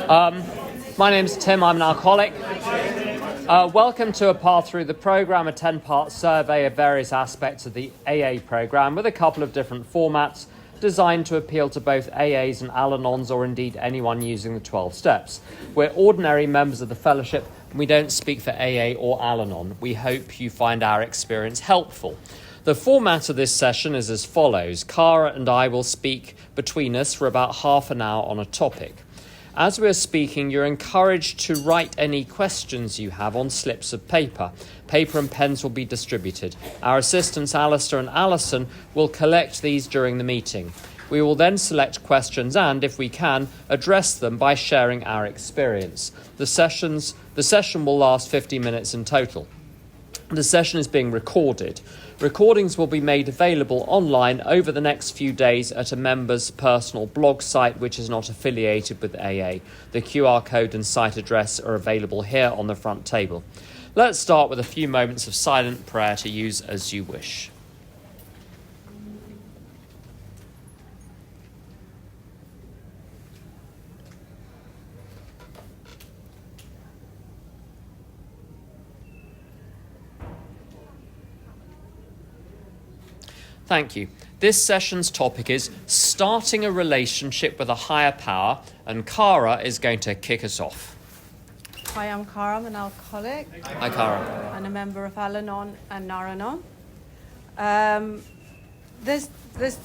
My name's Tim, I'm an alcoholic. Welcome to a path through the programme, a 10-part survey of various aspects of the AA programme with a couple of different formats designed to appeal to both AAs and Al-Anons, or indeed anyone using the 12 steps. We're ordinary members of the fellowship and we don't speak for AA or Al-Anon. We hope you find our experience helpful. The format of this session is as follows. Cara and I will speak between us for about half an hour on a topic. As we're speaking, you're encouraged to write any questions you have on slips of paper. Paper and pens will be distributed. Our assistants, Alistair and Alison, will collect these during the meeting. We will then select questions and, if we can, address them by sharing our experience. The session will last 50 minutes in total. The session is being recorded. Recordings will be made available online over the next few days at a member's personal blog site which is not affiliated with AA. The QR code and site address are available here on the front table. Let's start with a few moments of silent prayer to use as you wish. Thank you. This session's topic is starting a relationship with a higher power, and Cara is going to kick us off. Hi, I'm Cara. I'm an alcoholic. Hi, Cara. And a member of Al-Anon and Al-Anon. There's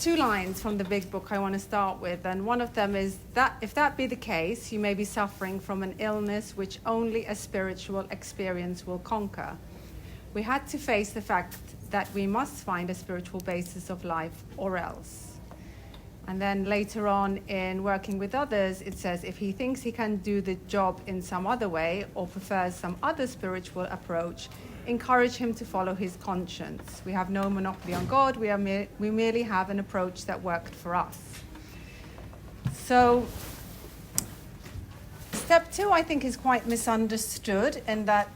two lines from the big book I want to start with, and one of them is that if that be the case, you may be suffering from an illness which only a spiritual experience will conquer. We had to face the fact that we must find a spiritual basis of life or else. And then later on in working with others, it says if he thinks he can do the job in some other way or prefers some other spiritual approach, encourage him to follow his conscience. We have no monopoly on God. We merely have an approach that worked for us. So step 2, I think, is quite misunderstood in that,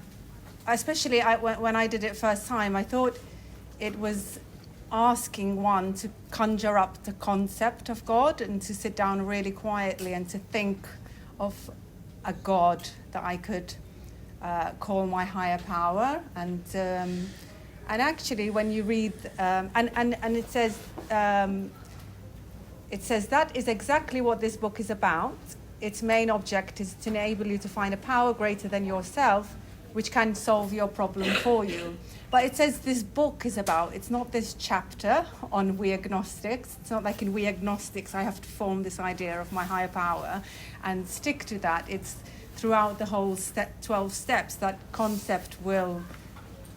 especially when I did it first time, I thought it was asking one to conjure up the concept of God and to sit down really quietly and to think of a God that I could call my higher power. And actually, when you read and it says that is exactly what this book is about. Its main object is to enable you to find a power greater than yourself, which can solve your problem for you. But it says this book is about, it's not this chapter on we agnostics. It's not like in we agnostics I have to form this idea of my higher power and stick to that. It's throughout the whole 12 steps that concept will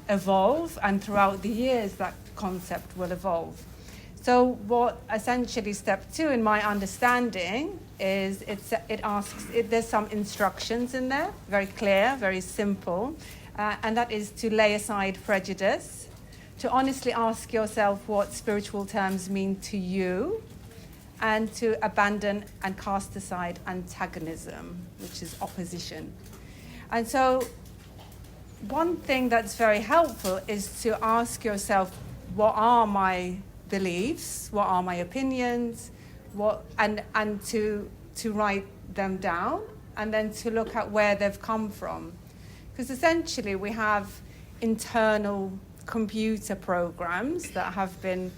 evolve, and throughout the years that concept will evolve. So what essentially step 2 in my understanding is there's some instructions in there, very clear, very simple, and that is to lay aside prejudice, to honestly ask yourself what spiritual terms mean to you, and to abandon and cast aside antagonism, which is opposition. And so one thing that's very helpful is to ask yourself, what are my beliefs, what are my opinions, and to write them down, and then to look at where they've come from. Because essentially we have internal computer programs that have been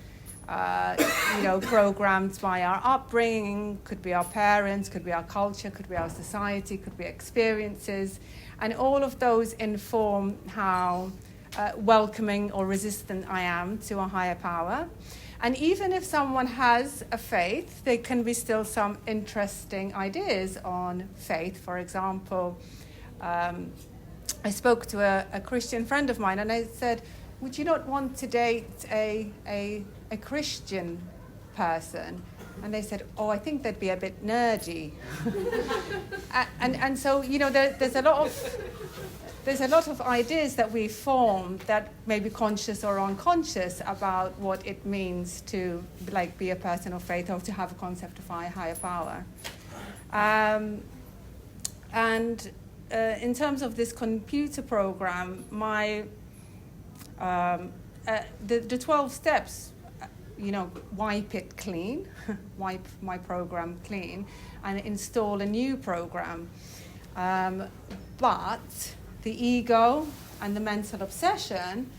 programmed by our upbringing, could be our parents, could be our culture, could be our society, could be experiences, and all of those inform how welcoming or resistant I am to a higher power. And even if someone has a faith, there can be still some interesting ideas on faith. For example, I spoke to a Christian friend of mine, and I said, would you not want to date a Christian person? And they said, oh, I think they'd be a bit nerdy. and so, there's a lot of ideas that we form that may be conscious or unconscious about what it means to be a person of faith or to have a concept of higher power. In terms of this computer program, the 12 steps wipe it clean, wipe my program clean, and install a new program. But the ego and the mental obsession,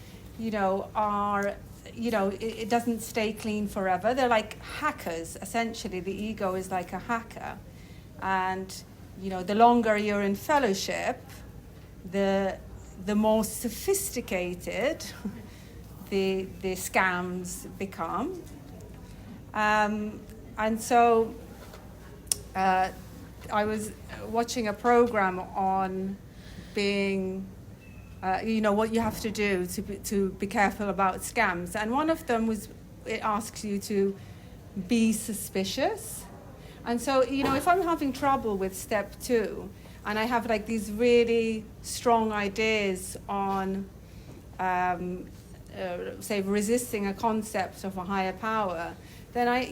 are, it doesn't stay clean forever. They're like hackers, essentially. The ego is like a hacker. And, the longer you're in fellowship, the more sophisticated the scams become. And so I was watching a program on being, what you have to do to be careful about scams. And one of them was, it asks you to be suspicious. And so, if I'm having trouble with step 2, and I have like these really strong ideas on, say, resisting a concept of a higher power, then I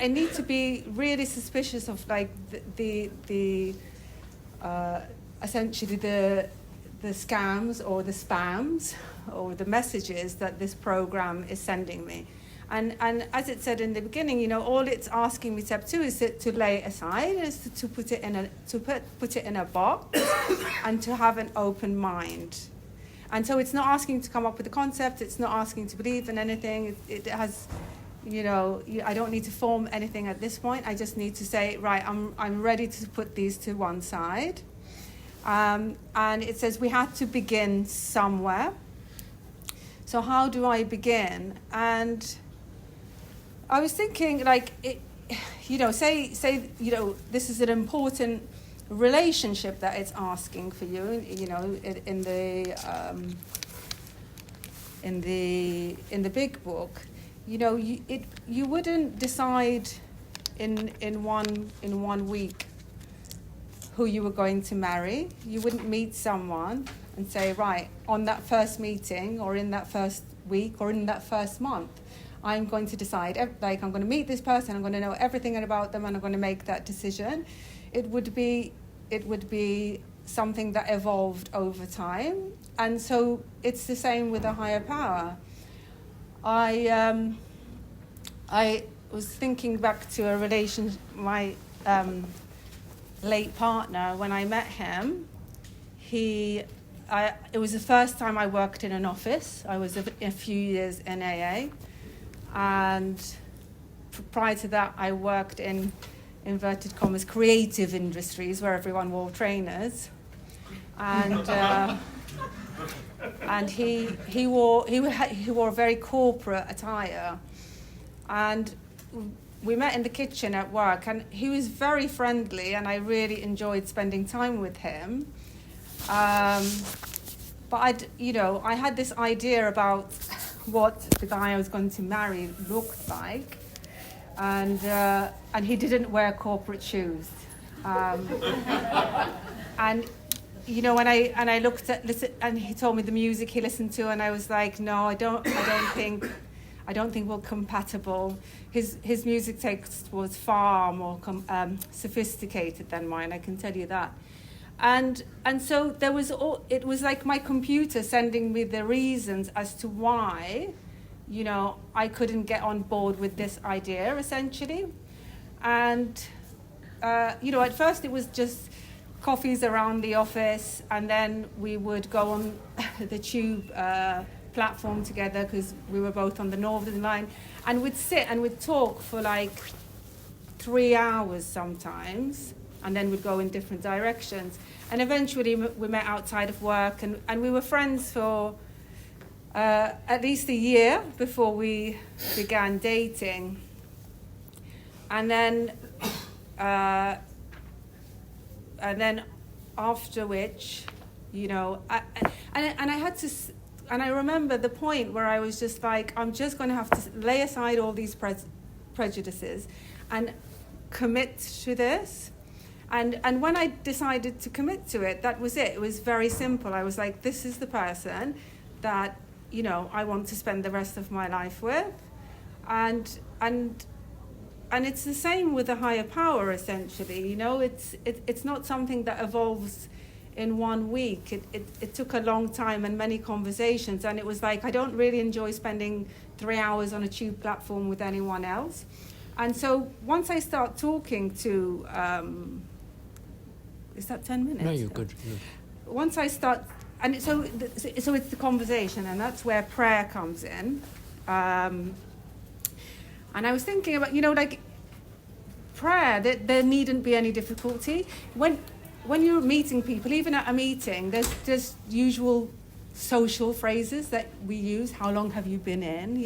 need to be really suspicious of like the essentially the scams or the spams or the messages that this program is sending me. And as it said in the beginning, all it's asking me, step 2, is to lay aside, is to put it in a box, and to have an open mind. And so it's not asking to come up with a concept. It's not asking to believe in anything. It has, I don't need to form anything at this point. I just need to say, right, I'm ready to put these to one side. And it says we had to begin somewhere. So how do I begin? And I was thinking, like, say, this is an important relationship that it's asking for you, in the big book. You wouldn't decide in 1 week who you were going to marry. You wouldn't meet someone and say, right, on that first meeting or in that first week or in that first month, I'm going to decide, like, I'm going to meet this person, I'm going to know everything about them, and I'm going to make that decision. It would be something that evolved over time. And so it's the same with a higher power. I was thinking back to a relation, my late partner, when I met him, it was the first time I worked in an office. I was a few years in AA. And prior to that, I worked in, inverted commas, creative industries where everyone wore trainers. And he wore a very corporate attire. And we met in the kitchen at work, and he was very friendly, and I really enjoyed spending time with him. But I had this idea about what the guy I was going to marry looked like, and he didn't wear corporate shoes. And when I looked at and he told me the music he listened to, and I was like, no, I don't think we're compatible. His music taste was far more sophisticated than mine, I can tell you that. And so it was like my computer sending me the reasons as to why, I couldn't get on board with this idea, essentially. And, at first it was just coffees around the office, and then we would go on the tube platform together because we were both on the Northern Line, and we'd sit and we'd talk for like 3 hours sometimes, and then we'd go in different directions. And eventually we met outside of work, and we were friends for at least a year before we began dating. And then after which, and I remember the point where I was just like, I'm just going to have to lay aside all these prejudices and commit to this. And when I decided to commit to it, that was it. It was very simple. I was like, this is the person that, I want to spend the rest of my life with. And it's the same with a higher power, essentially. It's not something that evolves in 1 week. It took a long time and many conversations. And it was like, I don't really enjoy spending 3 hours on a tube platform with anyone else. And so once I start talking to, is that 10 minutes? No, you're good. Once I start, and so it's the conversation, and that's where prayer comes in. And I was thinking about, like prayer, there needn't be any difficulty. When you're meeting people, even at a meeting, there's usual social phrases that we use. How long have you been in?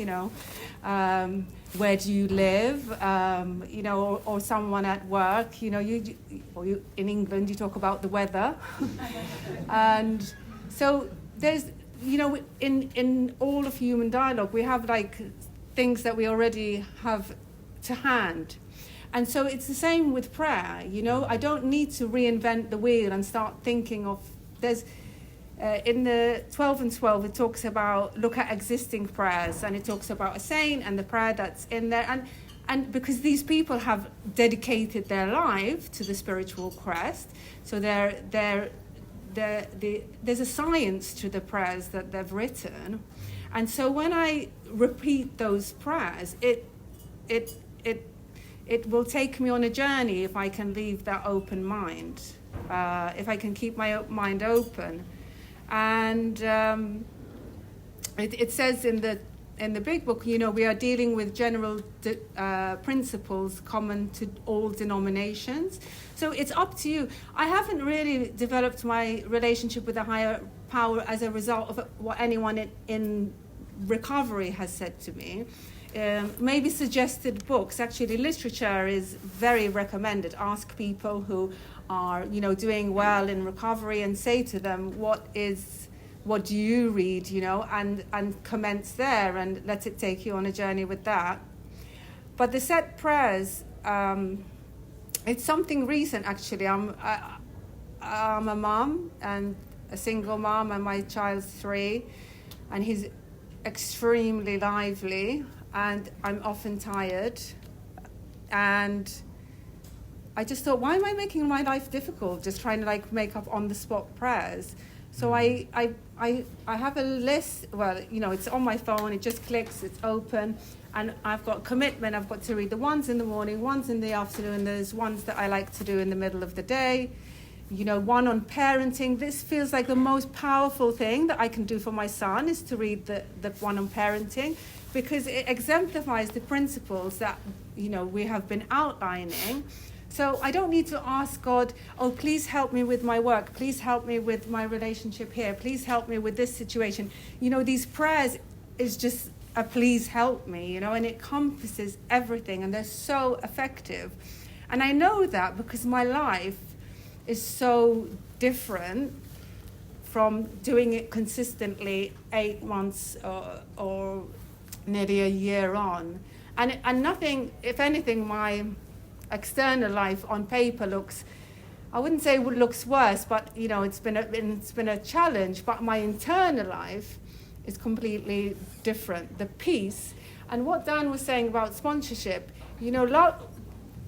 Where do you live? Or someone at work. In England you talk about the weather, and so there's in all of human dialogue we have like things that we already have to hand. And so it's the same with prayer, I don't need to reinvent the wheel and start thinking of, in the 12 and 12, it talks about, look at existing prayers, and it talks about a saint and the prayer that's in there. And because these people have dedicated their life to the spiritual quest, so there's a science to the prayers that they've written. And so when I repeat those prayers, it will take me on a journey if I can leave that open mind, if I can keep my mind open. And it says in the big book, we are dealing with general principles common to all denominations. So it's up to you. I haven't really developed my relationship with a higher power as a result of what anyone in recovery has said to me. Maybe suggested books. Actually, literature is very recommended. Ask people who are, doing well in recovery and say to them, what do you read, and commence there and let it take you on a journey with that. But the set prayers, it's something recent actually. I'm a mom, and a single mom, and my child's 3, and he's extremely lively, and I'm often tired, and I just thought, why am I making my life difficult just trying to make up on the spot prayers? So I have a list. Well, it's on my phone, it just clicks, it's open, and I've got commitment. I've got to read the ones in the morning, ones in the afternoon. There's ones that I like to do in the middle of the day, one on parenting. This feels like the most powerful thing that I can do for my son, is to read the one on parenting, because it exemplifies the principles that we have been outlining. So I don't need to ask God, oh, please help me with my work, please help me with my relationship here, please help me with this situation. These prayers is just a please help me, and it encompasses everything, and they're so effective. And I know that because my life is so different from doing it consistently 8 months or nearly a year on. And nothing, if anything, my external life on paper looks, I wouldn't say it looks worse, but it's been a challenge. But my internal life is completely different. The peace, and what Dan was saying about sponsorship,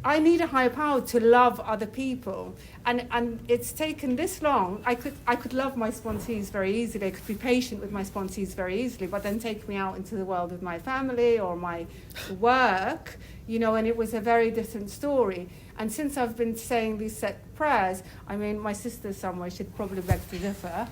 I need a higher power to love other people, and it's taken this long. I could love my sponsees very easily. I could be patient with my sponsees very easily, but then take me out into the world with my family or my work, and it was a very different story. And since I've been saying these set prayers, I mean, my sister's somewhere, she'd probably beg to differ.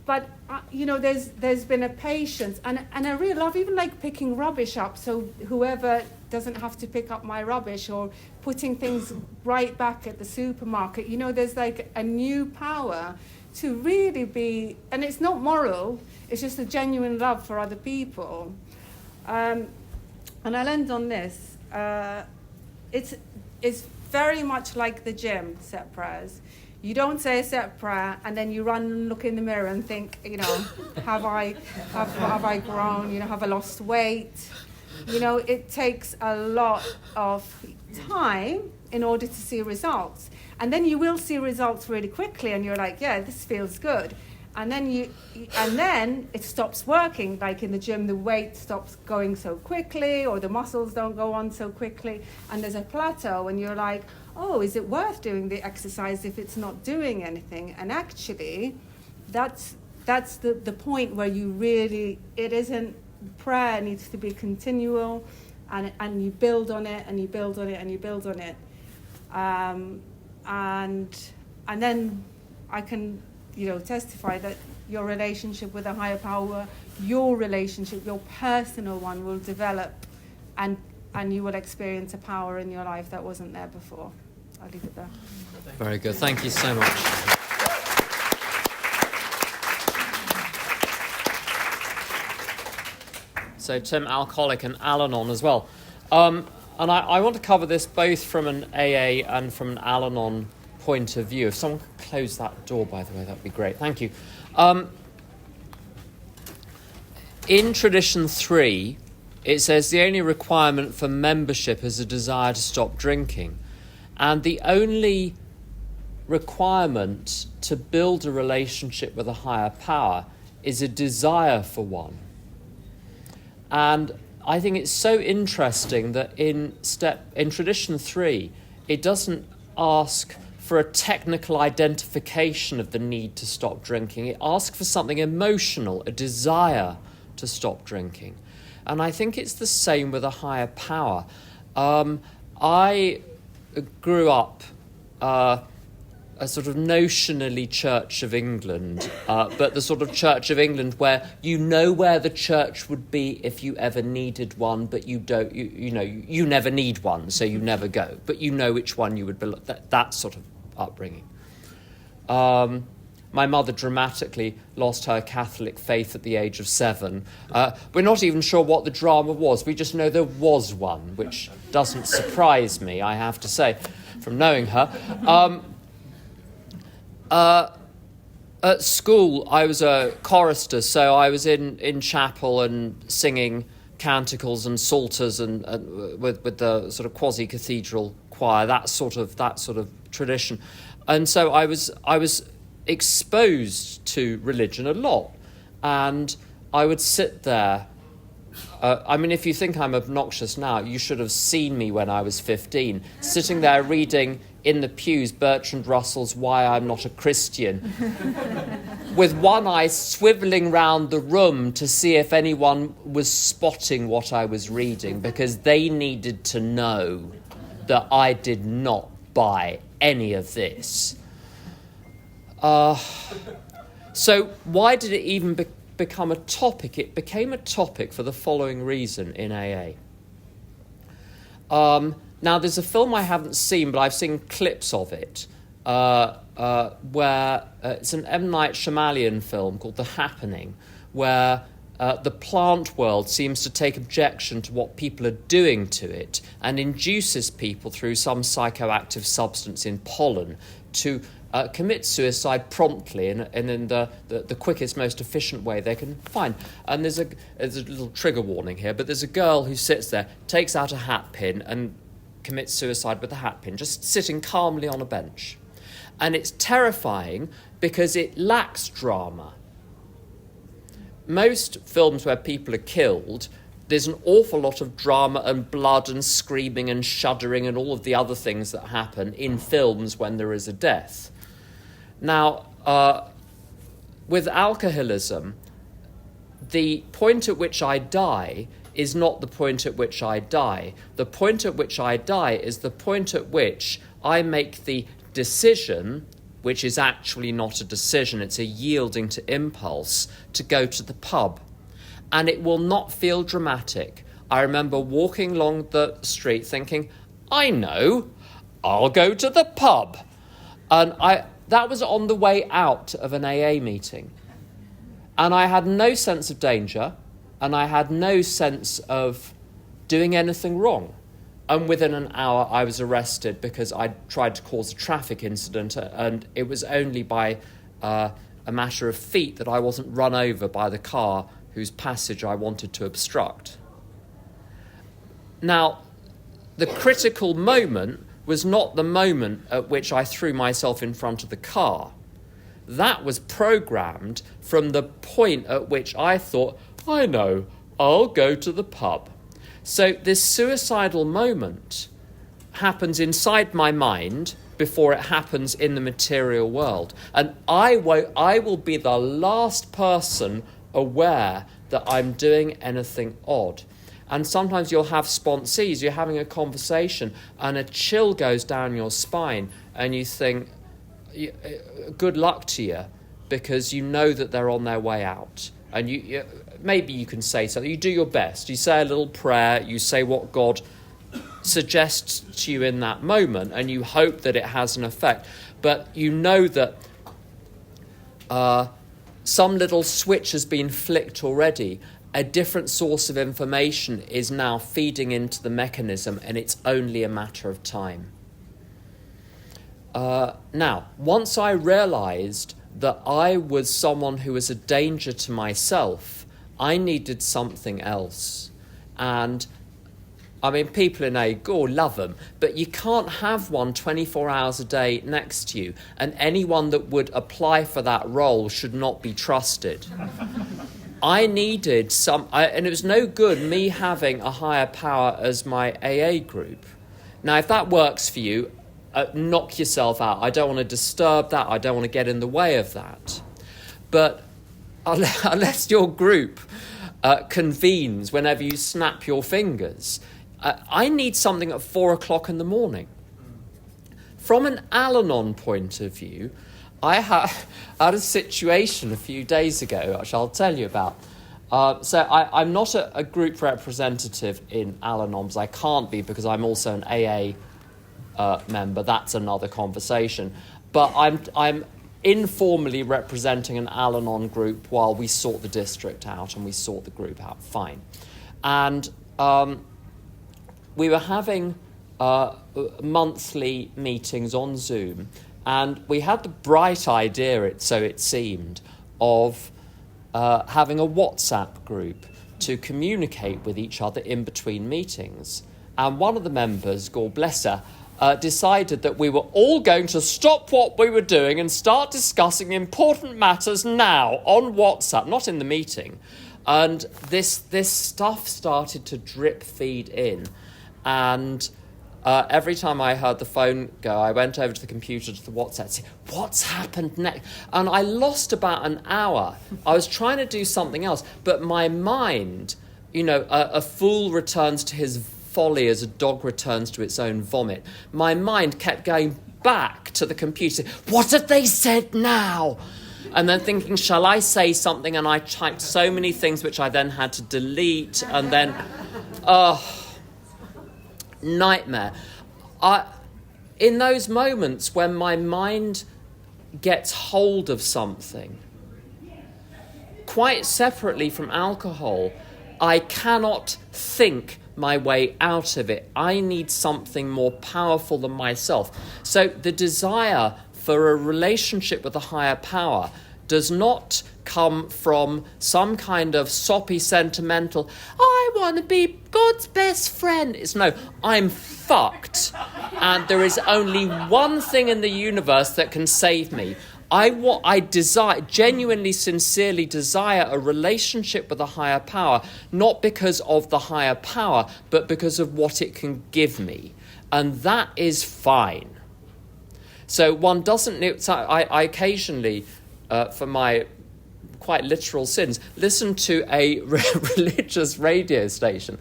But, there's been a patience and a real love, even like picking rubbish up. So whoever doesn't have to pick up my rubbish, or putting things right back at the supermarket, there's like a new power to really be, and it's not moral, it's just a genuine love for other people. And I'll end on this. It's very much like the gym, set prayers. You don't say a set prayer and then you run and look in the mirror and think, have I grown? Have I lost weight? It takes a lot of time in order to see results. And then you will see results really quickly, and you're like, yeah, this feels good. And then it stops working. Like in the gym, the weight stops going so quickly, or the muscles don't go on so quickly, and there's a plateau, and you're like, oh, is it worth doing the exercise if it's not doing anything? And actually, that's that's the point where you really, it isn't, prayer needs to be continual, and you build on it, and you build on it, and you build on it. And then I can, testify that your relationship with a higher power, your relationship, your personal one, will develop, and you will experience a power in your life that wasn't there before. I'll leave it there. Very good. Thank you so much. So Tim, alcoholic and Al-Anon as well. And I want to cover this both from an AA and from an Al-Anon point of view. If someone could close that door, by the way, that would be great. Thank you. In Tradition 3, it says the only requirement for membership is a desire to stop drinking. And the only requirement to build a relationship with a higher power is a desire for one. And I think it's so interesting that in Tradition 3, it doesn't ask for a technical identification of the need to stop drinking. It asks for something emotional, a desire to stop drinking. And I think it's the same with a higher power. I grew up a sort of notionally Church of England, but the sort of Church of England where you know where the church would be if you ever needed one, but you don't. You never need one, so you never go. But you know which one you would belong. That sort of upbringing. My mother dramatically lost her Catholic faith at the age of 7. We're not even sure what the drama was. We just know there was one, which doesn't surprise me, I have to say, from knowing her. At school, I was a chorister, so I was in chapel and singing canticles and psalters and with the sort of quasi-cathedral choir, that sort of tradition. And so I was exposed to religion a lot, and I would sit there. If you think I'm obnoxious now, you should have seen me when I was 15, sitting there reading in the pews Bertrand Russell's Why I'm Not a Christian, with one eye swivelling round the room to see if anyone was spotting what I was reading, because they needed to know that I did not buy any of this. So why did it even become a topic? It became a topic for the following reason in AA. Now, there's a film I haven't seen, but I've seen clips of it, where it's an M. Night Shyamalan film called The Happening, where the plant world seems to take objection to what people are doing to it and induces people through some psychoactive substance in pollen to commit suicide promptly and in the quickest, most efficient way they can find. And there's a little trigger warning here, but there's a girl who sits there, takes out a hat pin and commits suicide with the hat pin, just sitting calmly on a bench. And it's terrifying because it lacks drama. Most films where people are killed, there's an awful lot of drama and blood and screaming and shuddering and all of the other things that happen in films when there is a death. Now, with alcoholism, the point at which I die is not the point at which I die. The point at which I die is the point at which I make the decision, which is actually not a decision, it's a yielding to impulse, to go to the pub. And it will not feel dramatic. I remember walking along the street thinking, I know, I'll go to the pub. And that was on the way out of an AA meeting. And I had no sense of danger, and I had no sense of doing anything wrong. And within an hour, I was arrested because I tried to cause a traffic incident, and it was only by a matter of feet that I wasn't run over by the car whose passage I wanted to obstruct. Now, the critical moment was not the moment at which I threw myself in front of the car. That was programmed from the point at which I thought, I know, I'll go to the pub. So this suicidal moment happens inside my mind before it happens in the material world. And I will be the last person aware that I'm doing anything odd. And sometimes you'll have sponsees, you're having a conversation and a chill goes down your spine and you think, good luck to you, because you know that they're on their way out. And you maybe you can say something, you do your best, you say a little prayer, you say what God suggests to you in that moment, and you hope that it has an effect. But you know that some little switch has been flicked already. A different source of information is now feeding into the mechanism, and it's only a matter of time. Now, once I realised that I was someone who was a danger to myself, I needed something else. And I mean, people in AA, love them, but you can't have one 24 hours a day next to you, and anyone that would apply for that role should not be trusted. I needed and it was no good me having a higher power as my AA group. Now, if that works for you, knock yourself out. I don't want to disturb that. I don't want to get in the way of that. But unless your group convenes whenever you snap your fingers, I need something at 4 o'clock in the morning. From an Al-Anon point of view, I had a situation a few days ago, which I'll tell you about. So I'm not a group representative in Al-Anon, because I can't be, because I'm also an AA member. That's another conversation. But I'm informally representing an Al-Anon group while we sort the district out and we sort the group out. Fine. And we were having monthly meetings on Zoom, and we had the bright idea, so it seemed, of having a WhatsApp group to communicate with each other in between meetings. And one of the members, God bless her, decided that we were all going to stop what we were doing and start discussing important matters now on WhatsApp, not in the meeting. And this stuff started to drip feed in. And every time I heard the phone go, I went over to the computer, to the WhatsApp, to see what's happened next. And I lost about an hour. I was trying to do something else, but my mind, a fool returns to his folly as a dog returns to its own vomit. My mind kept going back to the computer. What have they said now? And then thinking, shall I say something? And I typed so many things which I then had to delete. And then, nightmare. In those moments when my mind gets hold of something, quite separately from alcohol, I cannot think my way out of it. I need something more powerful than myself. So the desire for a relationship with a higher power does not come from some kind of soppy sentimental, I want to be God's best friend. It's no, I'm fucked. And there is only one thing in the universe that can save me. I desire, genuinely, sincerely desire a relationship with a higher power, not because of the higher power, but because of what it can give me. And that is fine. So one doesn't, so I occasionally, for my quite literal sins, listen to a religious radio station.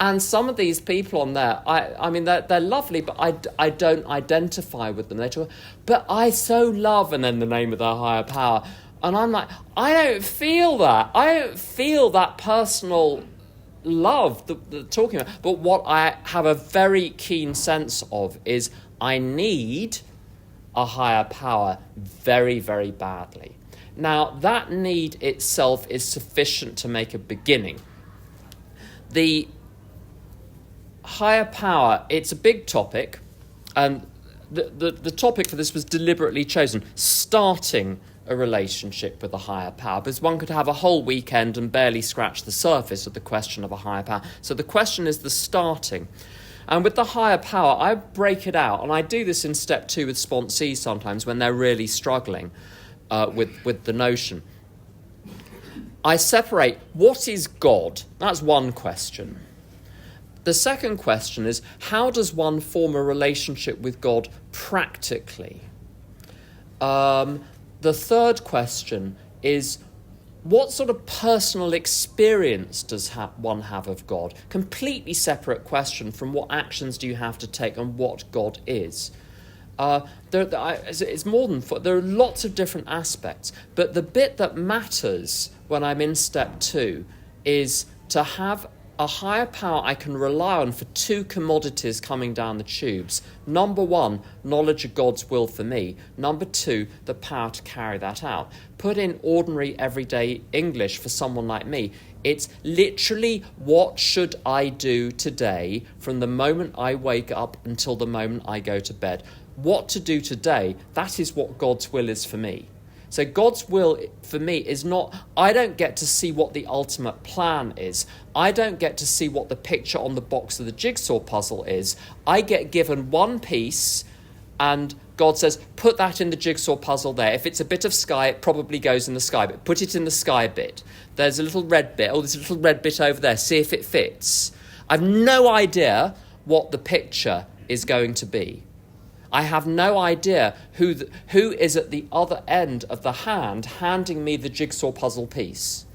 And some of these people on there, I mean, they're lovely, but I don't identify with them. They talk, but I so love, and then the name of their higher power. And I'm like, I don't feel that. I don't feel that personal love that they're talking about. But what I have a very keen sense of is I need a higher power very, very badly. Now, that need itself is sufficient to make a beginning. The higher power, it's a big topic, and the topic for this was deliberately chosen, starting a relationship with a higher power, because one could have a whole weekend and barely scratch the surface of the question of a higher power. So the question is the starting. And with the higher power, I break it out, and I do this in step 2 with sponsees sometimes when they're really struggling with the notion. I separate what is God, that's one question. The second question is, how does one form a relationship with God practically? The third question is, what sort of personal experience does one have of God? Completely separate question from what actions do you have to take and what God is. It's more than four. There are lots of different aspects, but the bit that matters when I'm in step 2 is to have a higher power I can rely on for 2 commodities coming down the tubes. Number 1, knowledge of God's will for me. Number 2, the power to carry that out. Put in ordinary, everyday English for someone like me. It's literally, what should I do today from the moment I wake up until the moment I go to bed? What to do today, that is what God's will is for me. So God's will for me is not, I don't get to see what the ultimate plan is. I don't get to see what the picture on the box of the jigsaw puzzle is. I get given one piece and God says, put that in the jigsaw puzzle there. If it's a bit of sky, it probably goes in the sky bit. Put it in the sky bit. There's a little red bit. Oh, there's a little red bit over there. See if it fits. I've no idea what the picture is going to be. I have no idea who is at the other end of the hand handing me the jigsaw puzzle piece.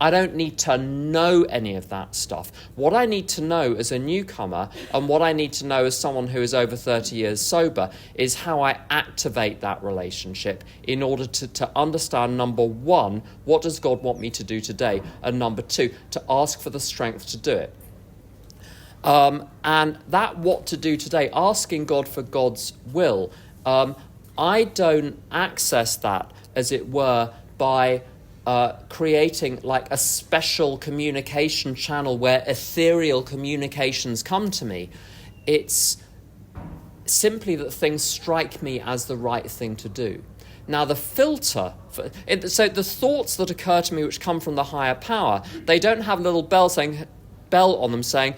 I don't need to know any of that stuff. What I need to know as a newcomer, and what I need to know as someone who is over 30 years sober, is how I activate that relationship in order to understand, number 1, what does God want me to do today? And number 2, to ask for the strength to do it. And that what to do today, asking God for God's will, I don't access that, as it were, by creating like a special communication channel where ethereal communications come to me. It's simply that things strike me as the right thing to do. Now, the filter, so the thoughts that occur to me which come from the higher power, they don't have a little bell on them saying,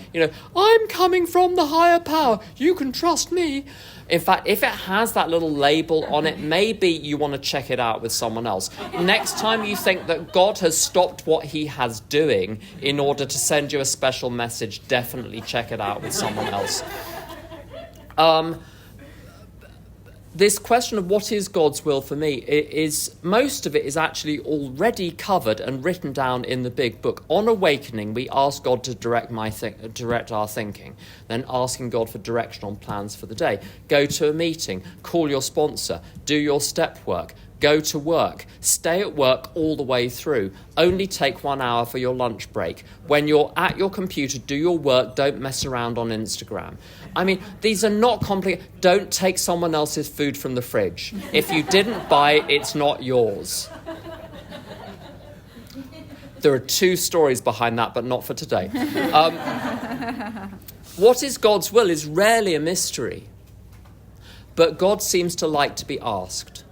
I'm coming from the higher power, you can trust me. In fact, if it has that little label on it, maybe you want to check it out with someone else. Next time you think that God has stopped what he has doing in order to send you a special message, definitely check it out with someone else. This question of what is God's will for me, most of it is actually already covered and written down in the big book. On awakening, we ask God to direct our thinking, then asking God for direction on plans for the day. Go to a meeting, call your sponsor, do your step work, go to work, stay at work all the way through. Only take 1 hour for your lunch break. When you're at your computer, do your work, don't mess around on Instagram. I mean, these are not complicated. Don't take someone else's food from the fridge. If you didn't buy it, it's not yours. There are 2 stories behind that, but not for today. What is God's will is rarely a mystery, but God seems to like to be asked.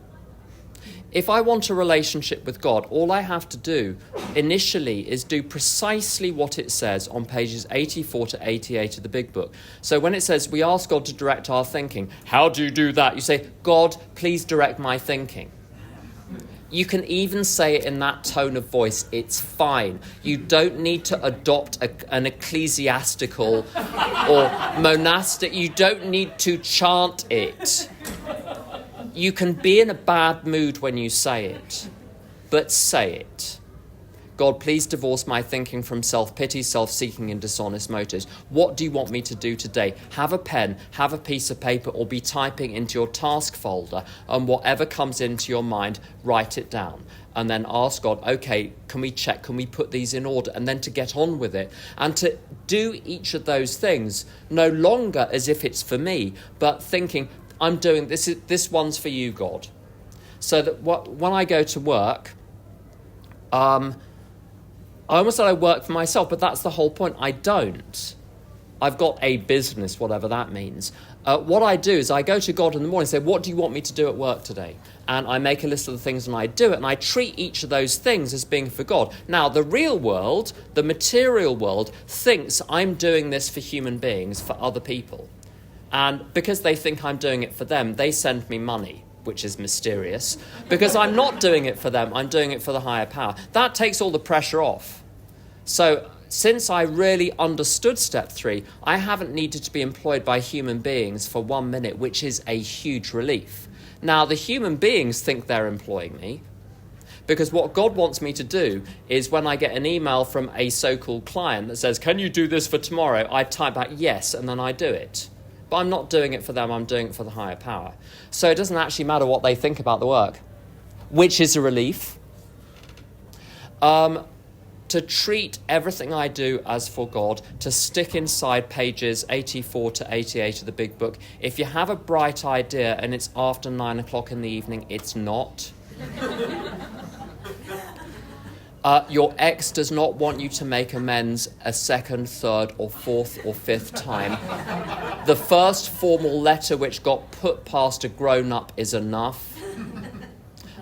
If I want a relationship with God, all I have to do initially is do precisely what it says on pages 84 to 88 of the big book. So when it says we ask God to direct our thinking, how do you do that? You say, God, please direct my thinking. You can even say it in that tone of voice. It's fine. You don't need to adopt an ecclesiastical or monastic. You don't need to chant it. You can be in a bad mood when you say it, but say it. God, please divorce my thinking from self-pity, self-seeking and dishonest motives. What do you want me to do today? Have a pen, have a piece of paper, or be typing into your task folder, and whatever comes into your mind, write it down. And then ask God, okay, can we check, can we put these in order? And then to get on with it. And to do each of those things, no longer as if it's for me, but thinking, I'm doing this one's for you, God. So that when I go to work, I almost said I work for myself, but that's the whole point. I don't. I've got a business, whatever that means. What I do is I go to God in the morning and say, what do you want me to do at work today? And I make a list of the things and I do it, and I treat each of those things as being for God. Now, the real world, the material world, thinks I'm doing this for human beings, for other people. And because they think I'm doing it for them, they send me money, which is mysterious. Because I'm not doing it for them, I'm doing it for the higher power. That takes all the pressure off. So since I really understood step 3, I haven't needed to be employed by human beings for 1 minute, which is a huge relief. Now, the human beings think they're employing me, because what God wants me to do is when I get an email from a so-called client that says, can you do this for tomorrow? I type back yes, and then I do it. But I'm not doing it for them, I'm doing it for the higher power. So it doesn't actually matter what they think about the work, which is a relief. To treat everything I do as for God, to stick inside pages 84 to 88 of the big book. If you have a bright idea and it's after 9 o'clock in the evening, it's not. Your ex does not want you to make amends a second, third, or fourth, or fifth time. The first formal letter which got put past a grown-up is enough.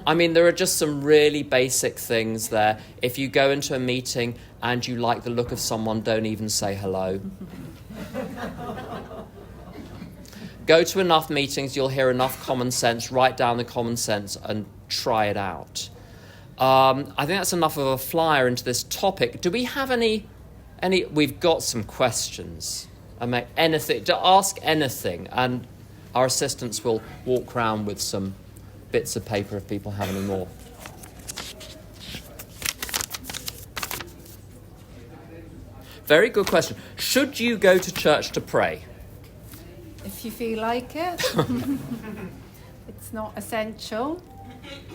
I mean, there are just some really basic things there. If you go into a meeting and you like the look of someone, don't even say hello. Go to enough meetings, you'll hear enough common sense, write down the common sense and try it out. I think that's enough of a flyer into this topic. Do we have any? We've got some questions. Ask anything, and our assistants will walk around with some bits of paper if people have any more. Very good question. Should you go to church to pray? If you feel like it. It's not essential.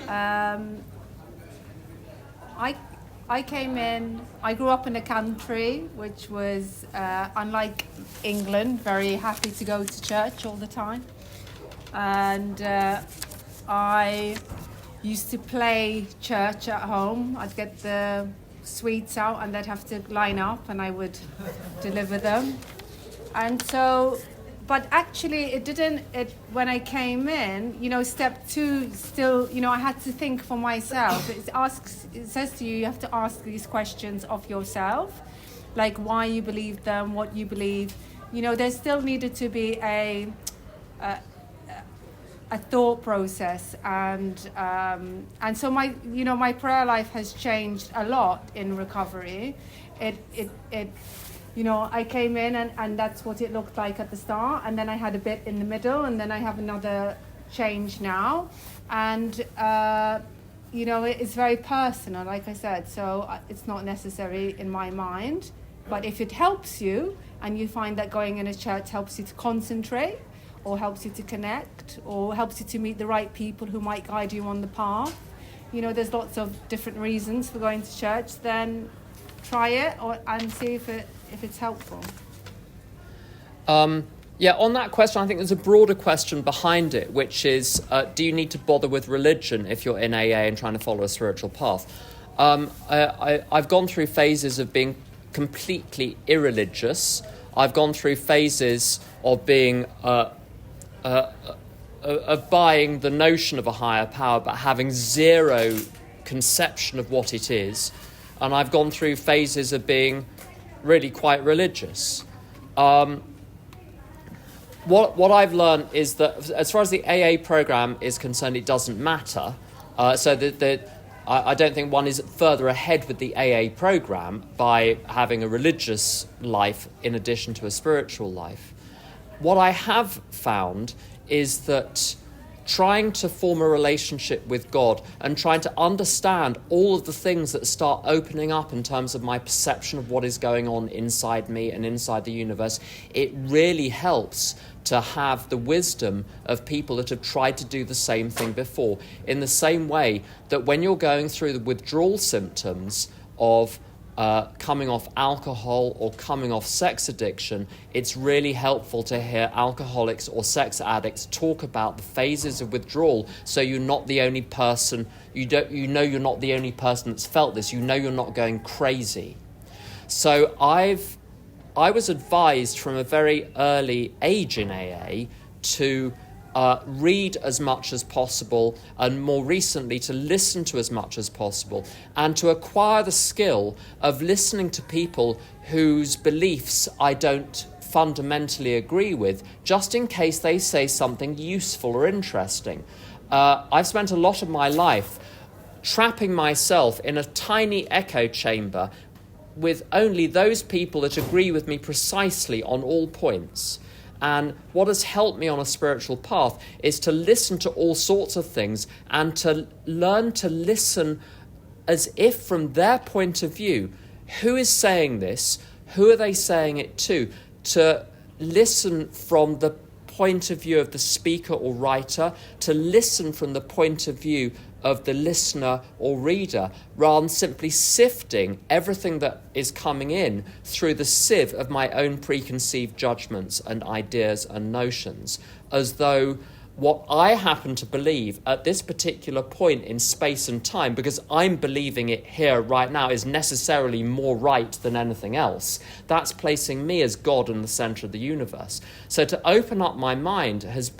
I came in, I grew up in a country which was, unlike England, very happy to go to church all the time. And I used to play church at home. I'd get the sweets out and they'd have to line up and I would deliver them. And so, but actually when I came in, step 2 still, I had to think for myself. It says to you, you have to ask these questions of yourself, like why you believe them, what you believe. There still needed to be a thought process, and so my prayer life has changed a lot in recovery. I came in and that's what it looked like at the start, and then I had a bit in the middle, and then I have another change now, and it's very personal, like I said, so it's not necessary in my mind. But if it helps you and you find that going in a church helps you to concentrate, or helps you to connect, or helps you to meet the right people who might guide you on the path, there's lots of different reasons for going to church, then try it and see if it's helpful. On that question, I think there's a broader question behind it, which is, do you need to bother with religion if you're in AA and trying to follow a spiritual path? I've gone through phases of being completely irreligious. I've gone through phases of being of buying the notion of a higher power but having zero conception of what it is. And I've gone through phases of being really quite religious. What I've learned is that as far as the AA program is concerned, it doesn't matter. So that I don't think one is further ahead with the AA program by having a religious life in addition to a spiritual life. What I have found is that trying to form a relationship with God and trying to understand all of the things that start opening up in terms of my perception of what is going on inside me and inside the universe, it really helps to have the wisdom of people that have tried to do the same thing before. In the same way that when you're going through the withdrawal symptoms of coming off alcohol or coming off sex addiction, it's really helpful to hear alcoholics or sex addicts talk about the phases of withdrawal, so you're not the only person, you're not the only person that's felt this, you're not going crazy. So I was advised from a very early age in AA to read as much as possible, and more recently to listen to as much as possible, and to acquire the skill of listening to people whose beliefs I don't fundamentally agree with, just in case they say something useful or interesting. I've spent a lot of my life trapping myself in a tiny echo chamber with only those people that agree with me precisely on all points. And what has helped me on a spiritual path is to listen to all sorts of things and to learn to listen as if from their point of view, who is saying this? Who are they saying it to? To listen from the point of view of the speaker or writer, to listen from the point of view of the listener or reader, rather than simply sifting everything that is coming in through the sieve of my own preconceived judgments and ideas and notions, as though what I happen to believe at this particular point in space and time, because I'm believing it here right now, is necessarily more right than anything else. That's placing me as God in the centre of the universe. So to open up my mind has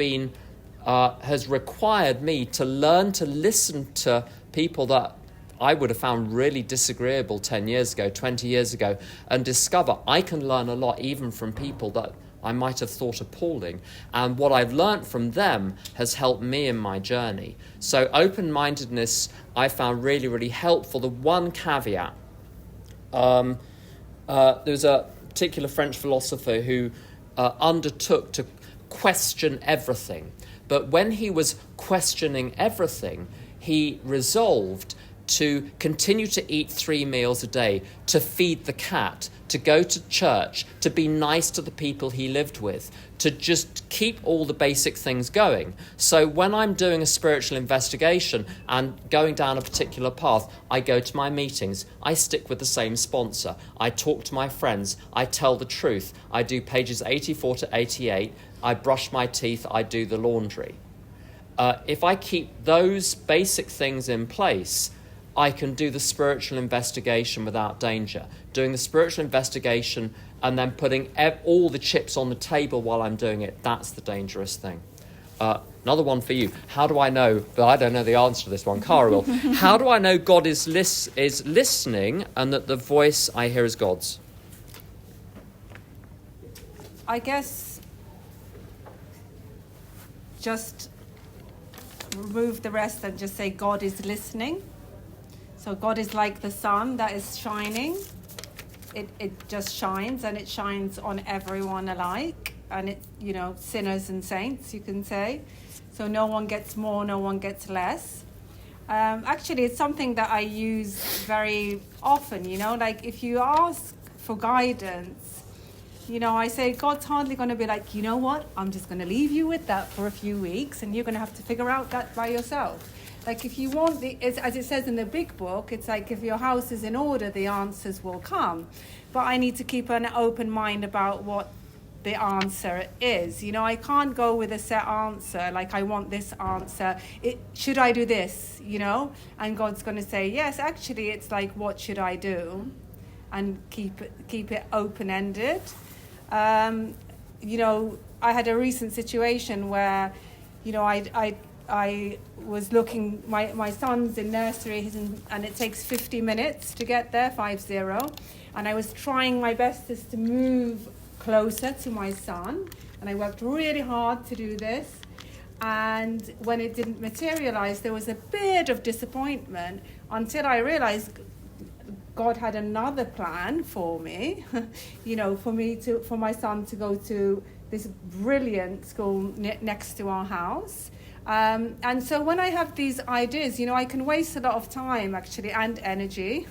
required me to learn to listen to people that I would have found really disagreeable 10 years ago, 20 years ago, and discover I can learn a lot even from people that I might have thought appalling. And what I've learnt from them has helped me in my journey. So open-mindedness I found really, really helpful. The one caveat, there was a particular French philosopher who undertook to question everything. But when he was questioning everything, he resolved to continue to eat 3 meals a day, to feed the cat, to go to church, to be nice to the people he lived with, to just keep all the basic things going. So when I'm doing a spiritual investigation and going down a particular path, I go to my meetings, I stick with the same sponsor, I talk to my friends, I tell the truth, I do pages 84 to 88, I brush my teeth, I do the laundry. If I keep those basic things in place, I can do the spiritual investigation without danger. Doing the spiritual investigation and then putting all the chips on the table while I'm doing it, that's the dangerous thing. Another one for you. How do I know, but I don't know the answer to this one, Cara will. How do I know God is listening and that the voice I hear is God's? I guess just remove the rest and just say God is listening. So God is like the sun that is shining. It just shines, and it shines on everyone alike. And it, sinners and saints, you can say. So no one gets more, no one gets less. Actually, it's something that I use very often, like if you ask for guidance, I say, God's hardly going to be like, you know what, I'm just going to leave you with that for a few weeks, and you're going to have to figure out that by yourself. Like if you want as it says in the big book, it's like if your house is in order, the answers will come. But I need to keep an open mind about what the answer is. I can't go with a set answer, like I want this answer. Should I do this, And God's going to say, yes, actually, it's like, what should I do? And keep it open-ended. I had a recent situation where, I was looking, my son's in nursery, and it takes 50 minutes to get there, 50. And I was trying my best just to move closer to my son. And I worked really hard to do this. And when it didn't materialize, there was a bit of disappointment until I realized God had another plan for me, for my son to go to this brilliant school next to our house. And so when I have these ideas, I can waste a lot of time actually and energy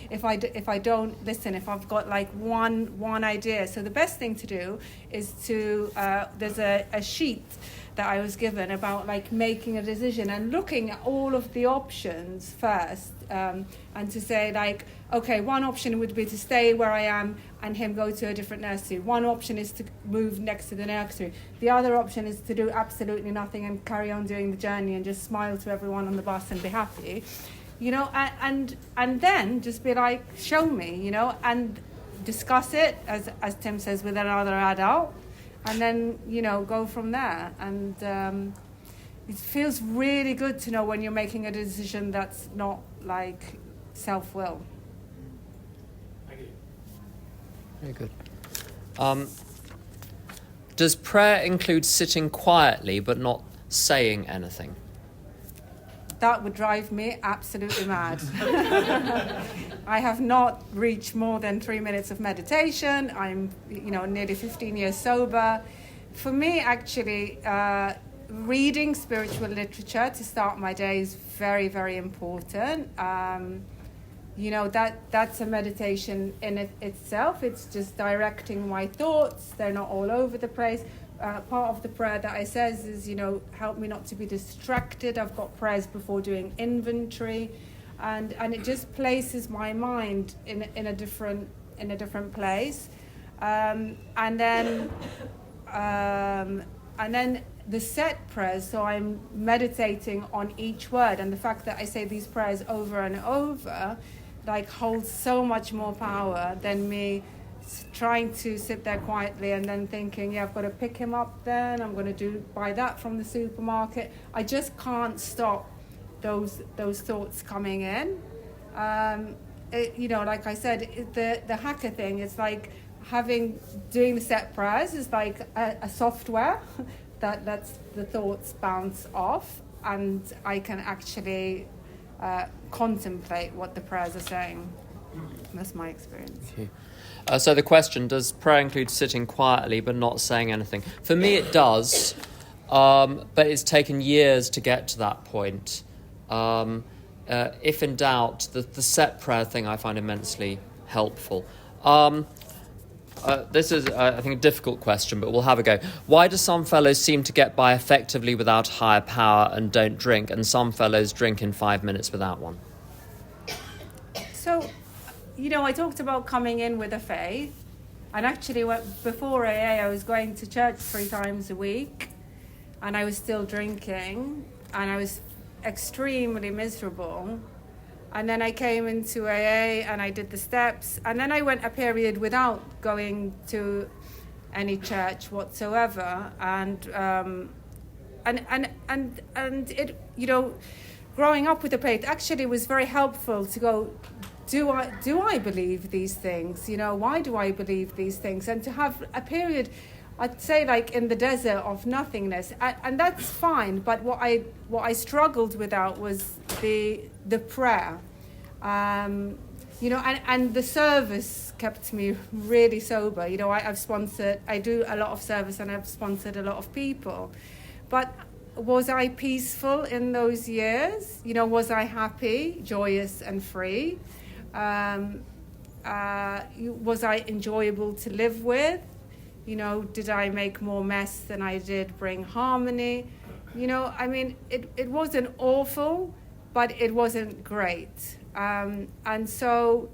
if I don't listen, if I've got like one idea. So the best thing to do is to, there's a sheet that I was given about like making a decision and looking at all of the options first, and to say like, okay, one option would be to stay where I am and him go to a different nursery. One option is to move next to the nursery. The other option is to do absolutely nothing and carry on doing the journey and just smile to everyone on the bus and be happy, and then just be like, show me, and discuss it as Tim says with another adult. And then, go from there. And it feels really good to know when you're making a decision that's not like self-will. Very good. Does prayer include sitting quietly but not saying anything? That would drive me absolutely mad. I have not reached more than 3 minutes of meditation. I'm, nearly 15 years sober. For me, actually, reading spiritual literature to start my day is very, very important. That's a meditation in itself. It's just directing my thoughts. They're not all over the place. Part of the prayer that I says is, help me not to be distracted. I've got prayers before doing inventory, and it just places my mind in a different place. And then the set prayers. So I'm meditating on each word, and the fact that I say these prayers over and over, holds so much more power than me trying to sit there quietly and then thinking, I've got to pick him up then, I'm going to buy that from the supermarket. I just can't stop those thoughts coming in. Like I said, the hacker thing is like doing the set prayers is like a software that lets the thoughts bounce off, and I can actually contemplate what the prayers are saying. That's my experience. Thank you. So the question, does prayer include sitting quietly but not saying anything? For me it does, but it's taken years to get to that point. If in doubt, the set prayer thing I find immensely helpful. This is, I think, a difficult question, but we'll have a go. Why do some fellows seem to get by effectively without higher power and don't drink, and some fellows drink in 5 minutes without one? So, I talked about coming in with a faith, and actually before AA I was going to church 3 times a week, and I was still drinking, and I was extremely miserable. And then I came into AA and I did the steps, and then I went a period without going to any church whatsoever. And it, growing up with the faith actually was very helpful to go, do I believe these things? Why do I believe these things? And to have a period, I'd say, like in the desert of nothingness, and that's fine. But what I struggled without was the prayer, and the service kept me really sober. I do a lot of service, and I've sponsored a lot of people. But was I peaceful in those years? Was I happy, joyous, and free? Was I enjoyable to live with? Did I make more mess than I did bring harmony? It wasn't awful, but it wasn't great. And so,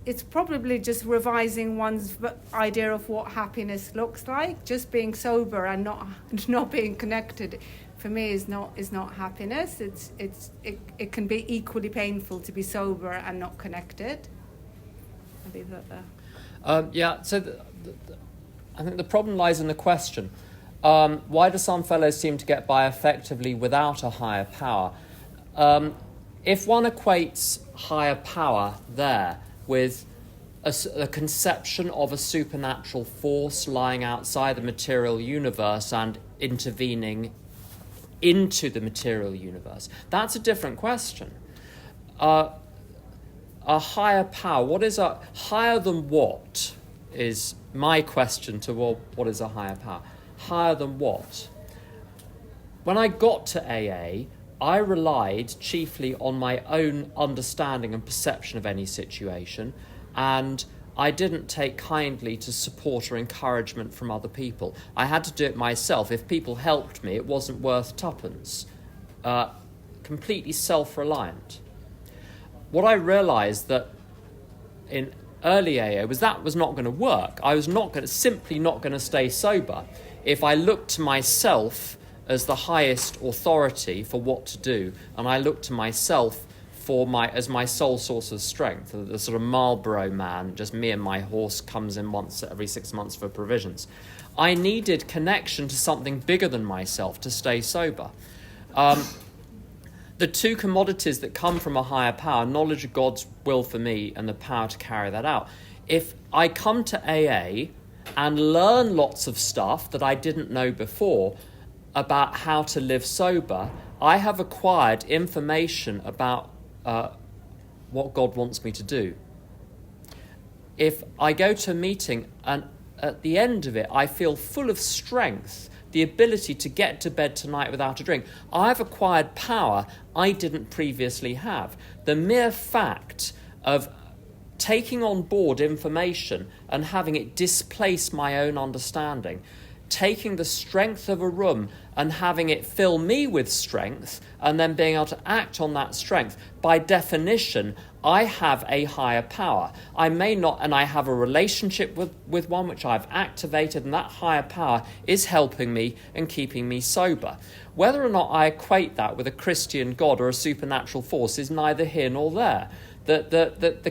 it's probably just revising one's idea of what happiness looks like. Just being sober and not being connected, for me, is not happiness. It can be equally painful to be sober and not connected. I'll leave that there. So I think the problem lies in the question. Why do some fellows seem to get by effectively without a higher power? If one equates higher power there with a conception of a supernatural force lying outside the material universe and intervening into the material universe, that's a different question. A higher power, what is a higher than what, is my question to what is a higher power. Higher than what? When I got to AA, I relied chiefly on my own understanding and perception of any situation, and I didn't take kindly to support or encouragement from other people. I had to do it myself. If people helped me, it wasn't worth tuppence. Completely self-reliant. What I realised that in early AA was that was not going to work. I was simply not going to stay sober if I looked to myself as the highest authority for what to do, and I looked to myself as my sole source of strength, the sort of Marlboro man, just me and my horse comes in once every 6 months for provisions. I needed connection to something bigger than myself to stay sober. The two commodities that come from a higher power, knowledge of God's will for me and the power to carry that out. If I come to AA and learn lots of stuff that I didn't know before about how to live sober, I have acquired information about what God wants me to do. If I go to a meeting and at the end of it I feel full of strength, the ability to get to bed tonight without a drink, I've acquired power I didn't previously have. The mere fact of taking on board information and having it displace my own understanding, taking the strength of a room and having it fill me with strength, and then being able to act on that strength, by definition, I have a higher power. I may not, and I have a relationship with one which I've activated, and that higher power is helping me and keeping me sober. Whether or not I equate that with a Christian God or a supernatural force is neither here nor there. The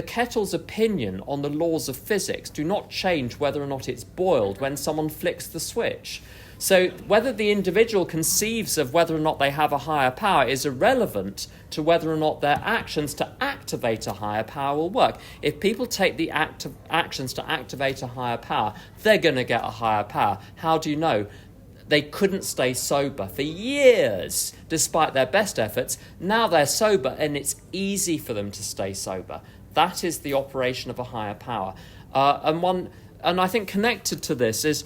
kettle's opinion on the laws of physics do not change whether or not it's boiled when someone flicks the switch. So whether the individual conceives of whether or not they have a higher power is irrelevant to whether or not their actions to activate a higher power will work. If people take the actions to activate a higher power, they're going to get a higher power. How do you know? They couldn't stay sober for years, despite their best efforts. Now they're sober, and it's easy for them to stay sober. That is the operation of a higher power. And I think connected to this is,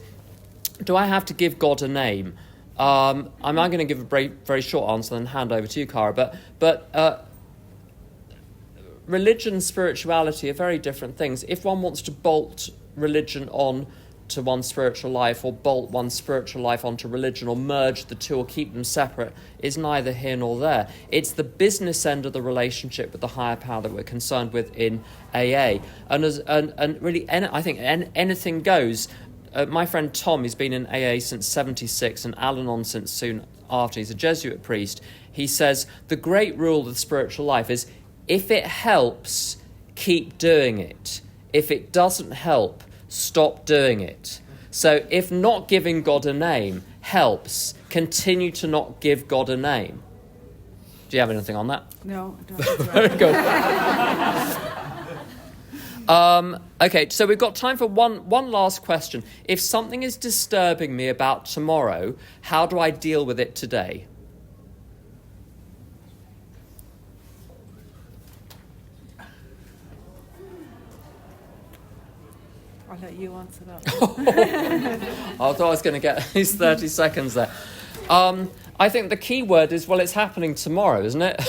do I have to give God a name? I'm going to give a very, very short answer and hand over to you, Cara. But religion and spirituality are very different things. If one wants to bolt religion on to one's spiritual life, or bolt one's spiritual life onto religion, or merge the two, or keep them separate, is neither here nor there. It's the business end of the relationship with the higher power that we're concerned with in AA. And really, I think anything goes. My friend Tom, he's been in AA since 76 and Al-Anon since soon after. He's a Jesuit priest. He says the great rule of the spiritual life is, if it helps, keep doing it. If it doesn't help, stop doing it. So if not giving God a name helps, continue to not give God a name. Do you have anything on that? No, I don't. Very good. Okay, so we've got time for one last question. If something is disturbing me about tomorrow, how do I deal with it today? I'll let you answer that. I thought I was going to get these 30 seconds there. I think the key word is, well, it's happening tomorrow, isn't it?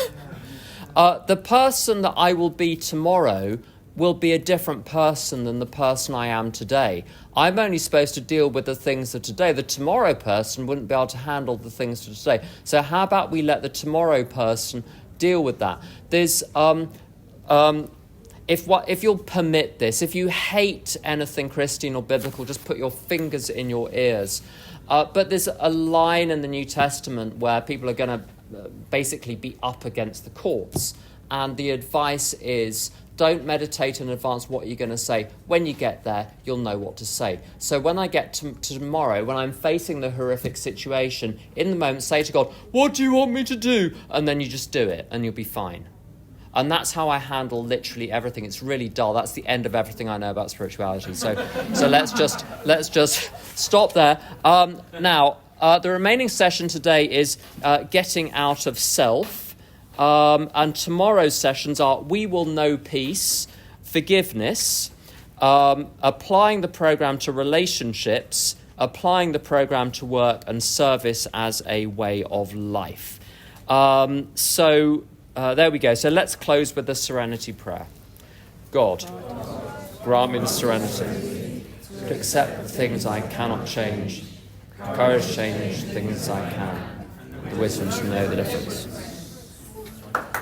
The person that I will be tomorrow will be a different person than the person I am today. I'm only supposed to deal with the things of today. The tomorrow person wouldn't be able to handle the things of today. So how about we let the tomorrow person deal with that? There's if you'll permit this, if you hate anything Christian or biblical, just put your fingers in your ears. But there's a line in the New Testament where people are going to basically be up against the courts. And the advice is, don't meditate in advance what you're going to say. When you get there, you'll know what to say. So when I get to tomorrow, when I'm facing the horrific situation, in the moment, say to God, what do you want me to do? And then you just do it, and you'll be fine. And that's how I handle literally everything. It's really dull. That's the end of everything I know about spirituality. So let's just stop there. Now, the remaining session today is getting out of self. And tomorrow's sessions are We Will Know Peace, Forgiveness, applying the program to relationships, applying the program to work, and service as a way of life. There we go. So let's close with the serenity prayer. God, grant me the serenity to accept the things I cannot change, courage to change things I can, the wisdom to know the difference.